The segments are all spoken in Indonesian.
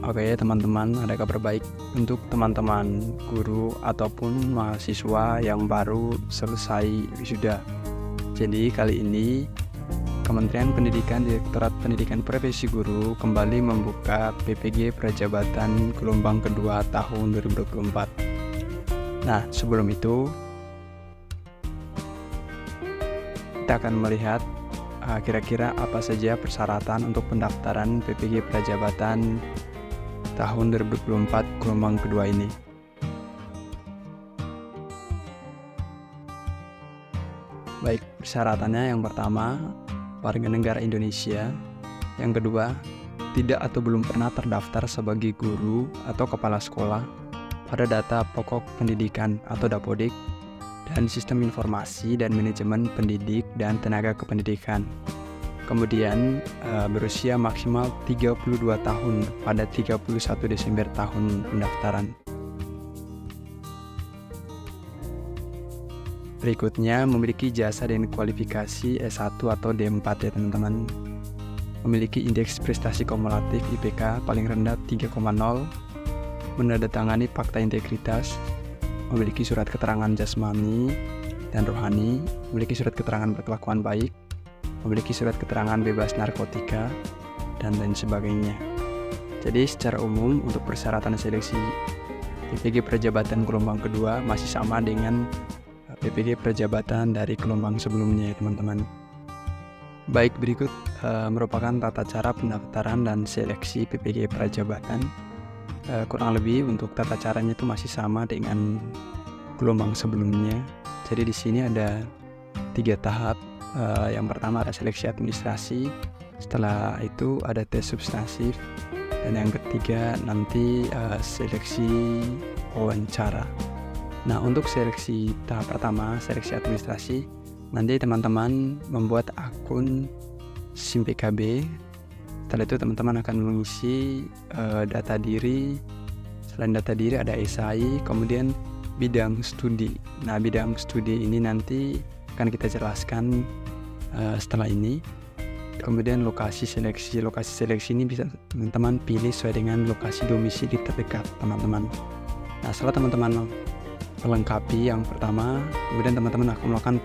Oke teman-teman, ada kabar baik untuk teman-teman guru ataupun mahasiswa yang baru selesai wisuda. Jadi kali ini Kementerian Pendidikan Direktorat Pendidikan Profesi Guru kembali membuka PPG Prajabatan gelombang kedua tahun 2024. Nah, sebelum itu kita akan melihat kira-kira apa saja persyaratan untuk pendaftaran PPG Prajabatan tahun 2024 gelombang kedua ini. Baik, persyaratannya yang pertama, warga negara Indonesia. Yang kedua, tidak atau belum pernah terdaftar sebagai guru atau kepala sekolah pada data pokok pendidikan atau Dapodik dan sistem informasi dan manajemen pendidik dan tenaga kependidikan. Kemudian berusia maksimal 32 tahun pada 31 Desember tahun pendaftaran. Berikutnya, memiliki jasa dan kualifikasi S1 atau D4 ya teman-teman. Memiliki indeks prestasi kumulatif IPK paling rendah 3,0, menandatangani fakta integritas, memiliki surat keterangan jasmani dan rohani, memiliki surat keterangan berkelakuan baik, memiliki surat keterangan bebas narkotika, dan lain sebagainya. Jadi secara umum untuk persyaratan seleksi PPG Prajabatan gelombang kedua masih sama dengan PPG Prajabatan dari gelombang sebelumnya ya teman-teman. Baik, berikut merupakan tata cara pendaftaran dan seleksi PPG Prajabatan. Kurang lebih untuk tata caranya itu masih sama dengan gelombang sebelumnya. Jadi di sini ada 3 tahap. Yang pertama ada seleksi administrasi, setelah itu ada tes substansif, dan yang ketiga nanti seleksi wawancara. Nah, untuk seleksi tahap pertama, seleksi administrasi, nanti teman-teman membuat akun SIM PKB. Setelah itu teman-teman akan mengisi data diri. Selain data diri ada SI, kemudian bidang studi. Nah, bidang studi ini nanti akan kita jelaskan setelah ini. Kemudian lokasi seleksi ini bisa teman-teman pilih sesuai dengan lokasi domisili terdekat teman-teman. Nah, setelah teman-teman melengkapi yang pertama, kemudian teman-teman akan melakukan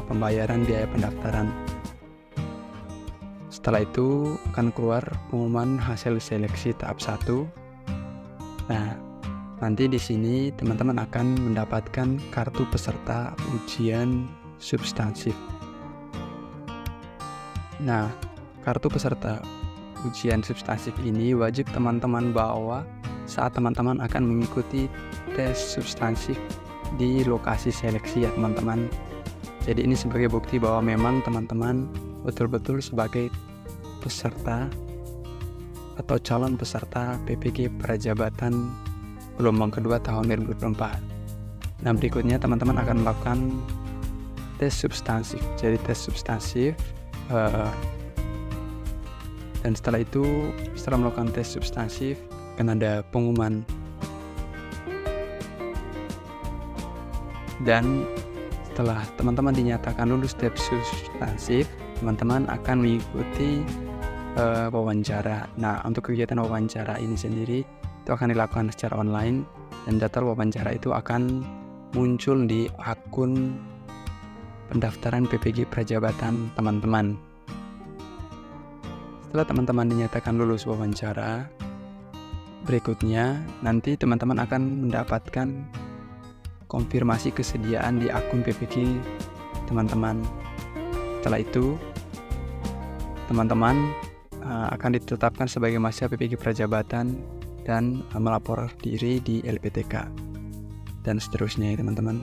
pembayaran biaya pendaftaran. Setelah itu akan keluar pengumuman hasil seleksi tahap 1. Nah, nanti di sini teman-teman akan mendapatkan kartu peserta ujian substansif. Nah, kartu peserta ujian substansif ini wajib teman-teman bawa saat teman-teman akan mengikuti tes substansif di lokasi seleksi ya teman-teman. Jadi ini sebagai bukti bahwa memang teman-teman betul-betul sebagai peserta atau calon peserta PPG Prajabatan gelombang kedua tahun 2024. Nah, berikutnya teman-teman akan melakukan tes substansif. Jadi tes substansif dan setelah itu, setelah melakukan tes substansif akan ada pengumuman. Dan setelah teman-teman dinyatakan lulus tes substansif, teman-teman akan mengikuti wawancara. Nah, untuk kegiatan wawancara ini sendiri itu akan dilakukan secara online, dan data wawancara itu akan muncul di akun pendaftaran PPG Prajabatan teman-teman. Setelah teman-teman dinyatakan lulus wawancara, berikutnya nanti teman-teman akan mendapatkan konfirmasi kesediaan di akun PPG teman-teman. Setelah itu teman-teman akan ditetapkan sebagai mahasiswa PPG Prajabatan dan melapor diri di LPTK dan seterusnya ya teman-teman.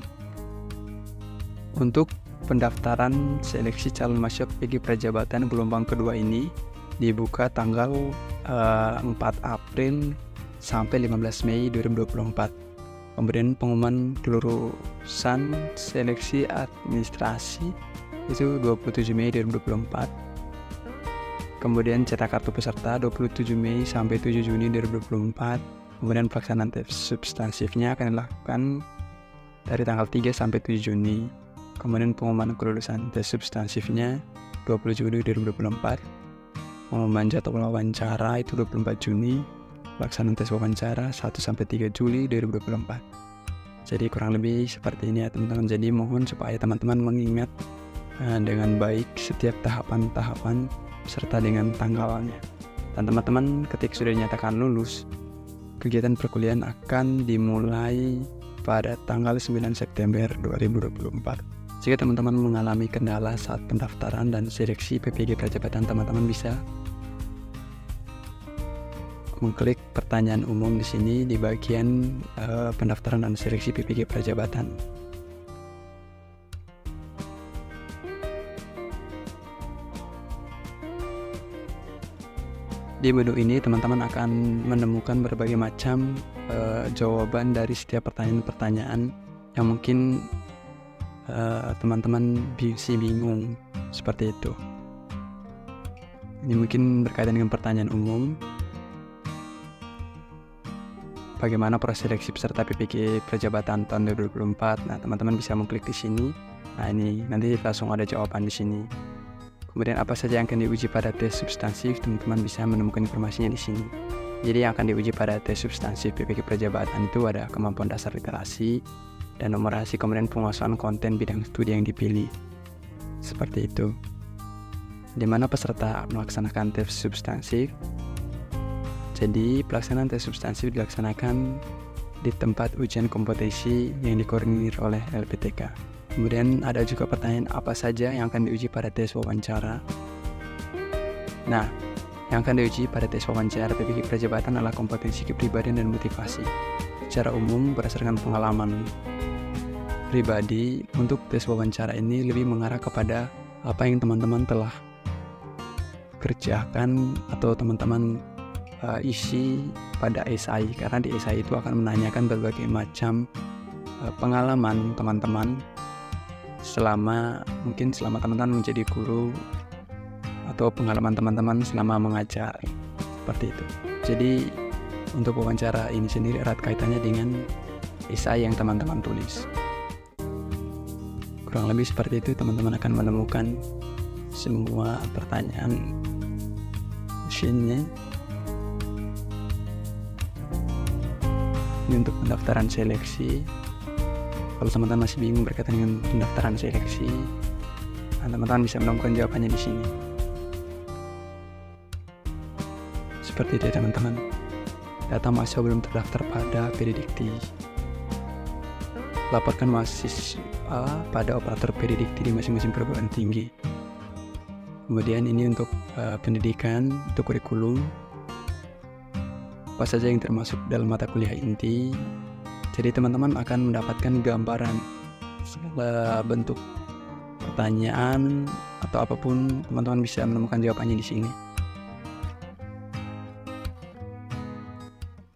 Untuk pendaftaran seleksi calon mahasiswa PPG Prajabatan gelombang kedua ini dibuka tanggal 4 April sampai 15 Mei 2024. Kemudian pengumuman kelulusan seleksi administrasi itu 27 Mei 2024. Kemudian cetak kartu peserta 27 Mei sampai 7 Juni 2024. Kemudian pelaksanaan tes substansifnya akan dilakukan dari tanggal 3 sampai 7 Juni. Kemudian pengumuman kelulusan tes substansifnya 20 Juni 2024. Pengumuman jadwal wawancara itu 24 Juni. pelaksanaan tes wawancara 1-3 Juli 2024. Jadi kurang lebih seperti ini ya teman-teman. Jadi mohon supaya teman-teman mengingat dengan baik setiap tahapan-tahapan serta dengan tanggalnya. Dan teman-teman ketika sudah dinyatakan lulus, kegiatan perkuliahan akan dimulai pada tanggal 9 September 2024. Jika teman-teman mengalami kendala saat pendaftaran dan seleksi PPG Prajabatan, teman-teman bisa mengklik pertanyaan umum di sini di bagian pendaftaran dan seleksi PPG Prajabatan. Di menu ini teman-teman akan menemukan berbagai macam jawaban dari setiap pertanyaan-pertanyaan yang mungkin teman-teman bingung seperti itu. Ini mungkin berkaitan dengan pertanyaan umum. Bagaimana proses seleksi peserta PPG Prajabatan tahun 2024? Nah, teman-teman bisa mengklik di sini. Nah, ini nanti langsung ada jawaban di sini. Kemudian apa saja yang akan diuji pada tes substansif? Teman-teman bisa menemukan informasinya di sini. Jadi yang akan diuji pada tes substansif PPG Prajabatan itu ada kemampuan dasar literasi dan numerasi, kemudian penguasaan konten bidang studi yang dipilih. Seperti itu. Di mana peserta melaksanakan tes substansif. Jadi pelaksanaan tes substansif dilaksanakan di tempat ujian kompetensi yang dikoordinir oleh LPTK. Kemudian ada juga pertanyaan apa saja yang akan diuji pada tes wawancara. Nah, yang akan diuji pada tes wawancara PPG Prajabatan adalah kompetensi kepribadian dan motivasi. Secara umum berdasarkan pengalaman pribadi, untuk tes wawancara ini lebih mengarah kepada apa yang teman-teman telah kerjakan atau teman-teman isi pada esai, karena di esai itu akan menanyakan berbagai macam pengalaman teman-teman selama teman-teman menjadi guru atau pengalaman teman-teman selama mengajar, seperti itu. Jadi untuk wawancara ini sendiri erat kaitannya dengan esai yang teman-teman tulis. Kurang lebih seperti itu, teman-teman akan menemukan semua pertanyaan di sini. Ini untuk pendaftaran seleksi. Kalau teman-teman masih bingung berkaitan dengan pendaftaran seleksi, teman-teman bisa menemukan jawabannya di sini. Seperti itu teman-teman. Data mahasiswa belum terdaftar pada PDDikti. Laporkan mahasiswa pada operator PDDikti di masing-masing perguruan tinggi. Kemudian ini untuk pendidikan, untuk kurikulum. Apa saja yang termasuk dalam mata kuliah inti. Jadi teman-teman akan mendapatkan gambaran segala bentuk pertanyaan atau apapun, teman-teman bisa menemukan jawabannya di sini.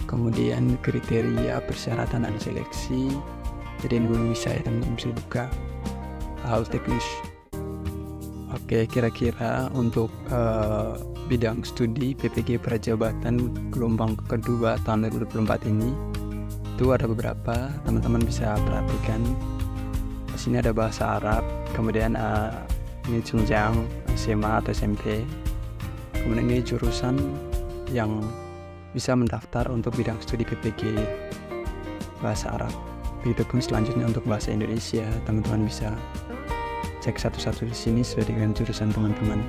Kemudian kriteria persyaratan dan seleksi. Jadi ini belum bisa ya teman-teman, bisa buka hal teknis. Oke, kira-kira untuk bidang studi PPG Prajabatan gelombang kedua tahun 2024 ini itu ada beberapa, teman-teman bisa perhatikan. Di sini ada bahasa Arab, kemudian ini jenjang SMA atau SMP. Kemudian ini jurusan yang bisa mendaftar untuk bidang studi PPG bahasa Arab. Begitupun selanjutnya untuk bahasa Indonesia, teman-teman bisa cek satu-satu di sini sesuai dengan jurusan teman-teman.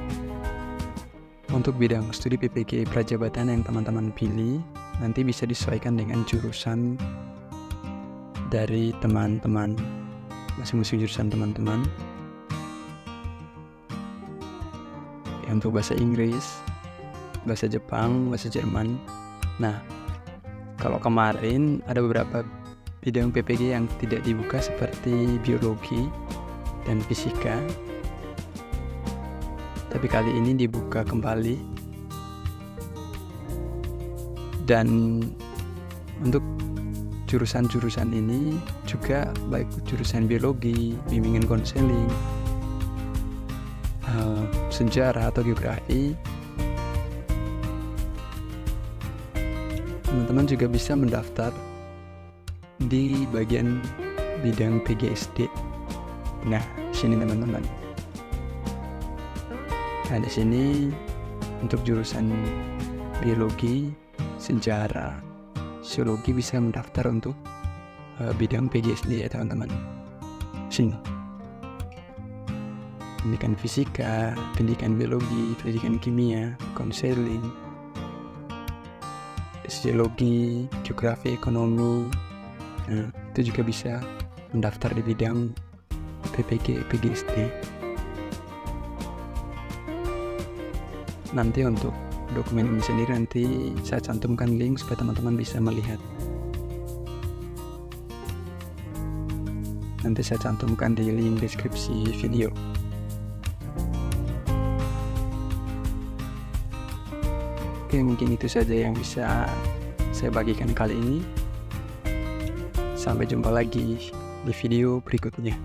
Untuk bidang studi PPG Prajabatan yang teman-teman pilih, nanti bisa disesuaikan dengan jurusan dari teman-teman, masing-masing jurusan teman-teman. Untuk bahasa Inggris, bahasa Jepang, bahasa Jerman. Nah, kalau kemarin ada beberapa bidang PPG yang tidak dibuka seperti biologi dan fisika, tapi kali ini dibuka kembali. Dan untuk jurusan-jurusan ini juga baik jurusan biologi, bimbingan konseling, sejarah atau geografi, teman-teman juga bisa mendaftar di bagian bidang PGSD. Nah, sini teman-teman. Nah, di sini untuk jurusan biologi sejarah, sosiologi bisa mendaftar untuk bidang PGSD ya teman-teman. Sini. Pendidikan fisika, pendidikan biologi, pendidikan kimia, konseling, sosiologi, geografi, ekonomi. Nah, itu juga bisa mendaftar di bidang PPG, PGSD. Nanti untuk dokumen ini sendiri nanti saya cantumkan link supaya teman-teman bisa melihat. Nanti saya cantumkan di link deskripsi video. Oke, mungkin itu saja yang bisa saya bagikan kali ini. Sampai jumpa lagi di video berikutnya.